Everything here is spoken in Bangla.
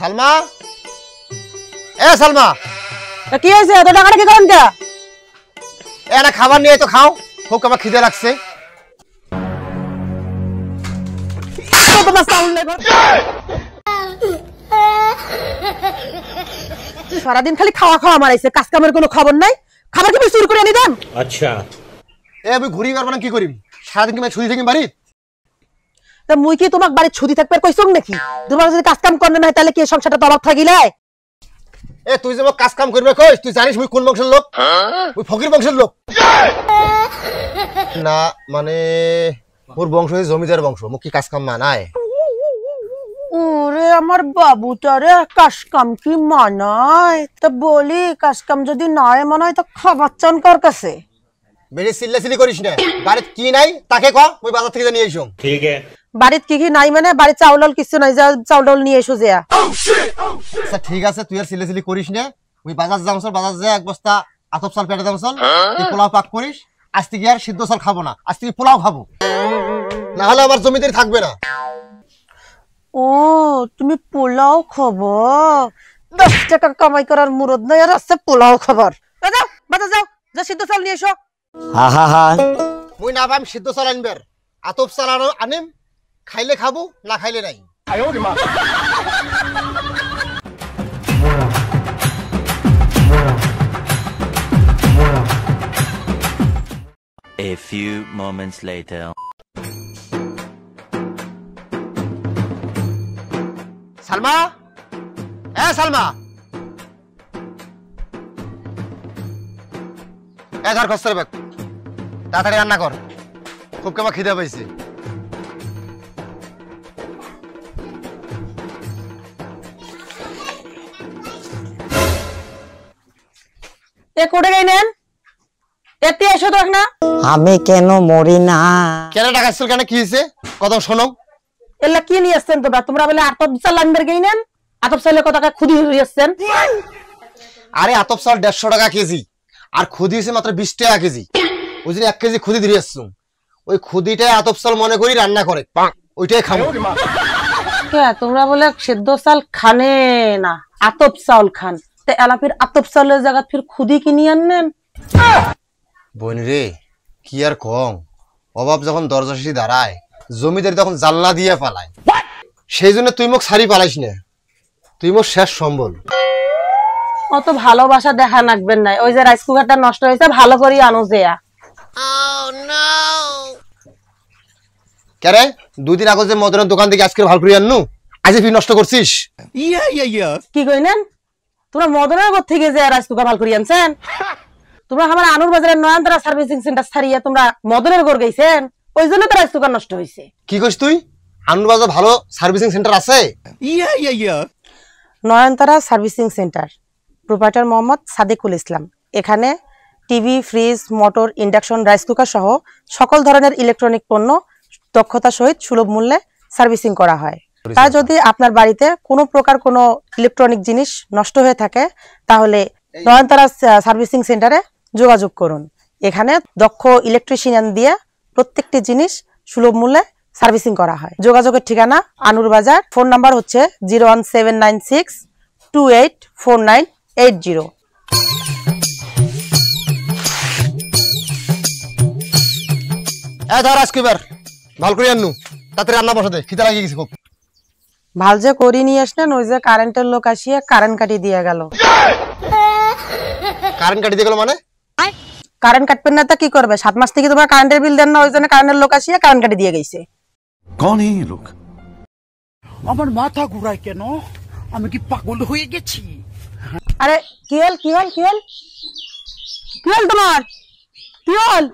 সালমা, এ সালমা, কি হয়েছে? এত টাকাটা কি করেন কে? এনা খাবার নিয়ে তো খাও, খুব আমার খিদে লাগছে। সারাদিন খালি খাওয়া খাওয়া মারাইছে, কাজ কামের কোনো খবর নাই। খাবার কি চুরি করে আনি দেন? আচ্ছা, এ আমি ঘুরি পারবো না, কি করিম? সারাদিন কি ছুটি থাকি বাড়ি? তা মুই কি তোমাক বাড়ির ছুটি থাকবে কইছং নাকি? তোমার যদি কাজ কাম করতে না হয় তাহলে কি সংসারটা তো অবাক থাকিলে? এ তুই যে কাজ কাম করবে কইস, তুই জানিস মুই কোন বংশের লোক? মুই ফকির বংশের লোক না, মানে মোর বংশ হচ্ছে জমিদার বংশ, মুখ কি কাজ কাম মানায়? ওরে আমার বাবুটারে কাজ কাম কি মানায়? তা বলি কাজ কাম যদি নাই মানায় তো খাবার চান কার কাছে? বেশি চিল্লাচিল্লি করিস না, বাড়িতে কি নাই তাকে ক, মুই বাজার থেকে নিয়ে আইসুম। ঠিক আছে, বাড়িত কি কি নাই মানে? বাড়িতে চাউল কিছু নাই, যা চাউল নিয়ে এসো যা। আচ্ছা ঠিক আছে, তুই আর চিল্লাচিল্লি করিস না। ওই বাজার যামছল, বাজার যা এক বস্তা আতপ চাল পেটে দামছল, তুই পোলাও পাক করিস। আজ থেকে আর সিদ্ধ চাল খাবো না, আজ থেকে পোলাও খাবো, না হলে আমার জমিদারি থাকবে না। ও তুমি পোলাও খাবো? 10 টাকা কামাই করার মুরদ নাই আর আছে পোলাও খাবার? যাও বাজার যাও, যা সিদ্ধ চাল নিয়ে এসো। হা হা হা, মুই না পাম সিদ্ধ চাল আনবার, আতপ চাল আনিম, খাইলে খাবো, না খাইলে নাই। A few moments later. Salma, এ সালমা, এ ধর কষ্ট ব্যাগ, তাড়াতাড়ি রান্না কর, খুব কেমন খিদে পাইছে। এ কোটে গেলেন? এতে এসো তো না। আমি কেন মরি না? কেন ডাকাইছিল, কেন কি হয়েছে কত শোনো? এলা কি নিয়ে আসছেন তোমরা? তোমরা বলে আতপ চাল আনবার গেলেন, আতপ চালের কত টাকা খুদি হয়ে আসছেন? আরে আতপ চাল 150 টাকা কেজি, আর খুদি হয়েছে মাত্র 20 টাকা কেজি। ওই জন্য 1 কেজি খুদি দিয়ে আসছো, ওই খুদিটাই আতপ চাল মনে করি রান্না করে, ওইটাই খাবো। তোমরা বলে সেদ্ধ চাল খানে না, আতপ চাল খান, তা এলাফির আতপ চালের জায়গা ফির খুদি কিনি আনেন? বোন রে, কি আর কম, অভাব যখন দরজা শিশি দাঁড়ায়, জমিদারি তখন জানলা দিয়ে পালায়। সেই জন্য তুই মুখ সারি পালাইস না, তুই মোর শেষ সম্বল। অত ভালোবাসা দেখা লাগবেন না, ওই যে রাইস কুকারটা নষ্ট হয়েছে ভালো করে আনো যেয়া। কেরে 2 দিন আগে যে মদনের দোকান থেকে আজকে ভালো করে আননু, আজ ফির নষ্ট করছিস? কি কইলেন? তোমরা মদনের ঘর থেকে যে রাইস কুকার ভালো করে আনছেন? তোমরা আমার আনুর বাজারের নয়নতারা সার্ভিসিং সেন্টার ছাড়িয়ে তোমরা মদনের ঘর গেছেন, ওই জন্য তো রাইস কুকার নষ্ট হয়েছে। কি কইস তুই? আনুর বাজার ভালো সার্ভিসিং সেন্টার আছে? Nayantara servicing centre, proprietor Mohammad Sadekul Islam. এখানে TV, fridge, motor, induction, rice cooker সহ সকল ধরনের ইলেকট্রনিক পণ্য দক্ষতার সহিত সুলভ মূল্যে সার্ভিসিং করা হয়। তাই যদি আপনার বাড়িতে কোনো প্রকার কোনো ইলেকট্রনিক জিনিস নষ্ট হয়ে থাকে তাহলে নয়নতারা সার্ভিসিং সেন্টারে যোগাযোগ করুন। এখানে দক্ষ ইলেকট্রিশিয়ান দিয়ে প্রত্যেকটি জিনিস সুলভ মূল্যে সার্ভিসিং করা হয়। যোগাযোগের ঠিকানা আনুর বাজার, ফোন নাম্বার হচ্ছে 01796284980। ধর আজকে ভালো করে আননু, তাতে রান্না বসাতে খিদে লাগিয়ে গেছে খুব। ভাল যে করি নিয়ে আসলেন, ওই যে কারেন্টের লোক আসিয়া কারেন্ট কাটি দিয়ে গেল। কারেন্ট কাটি দিয়ে গেল মানে? কারেন্ট কাটবেন না তা কি করবে? 7 মাস থেকে তোমরা কারেন্টের বিল দেন না, ওই জন্য কারেন্টের লোক আসিয়া কারেন্ট কাটি দিয়ে গেছে। কোন এই লোক? আমার মাথা ঘুরায় কেন? আমি কি পাগল হয়ে গেছি? আরে কি হল তোমার? কি হল?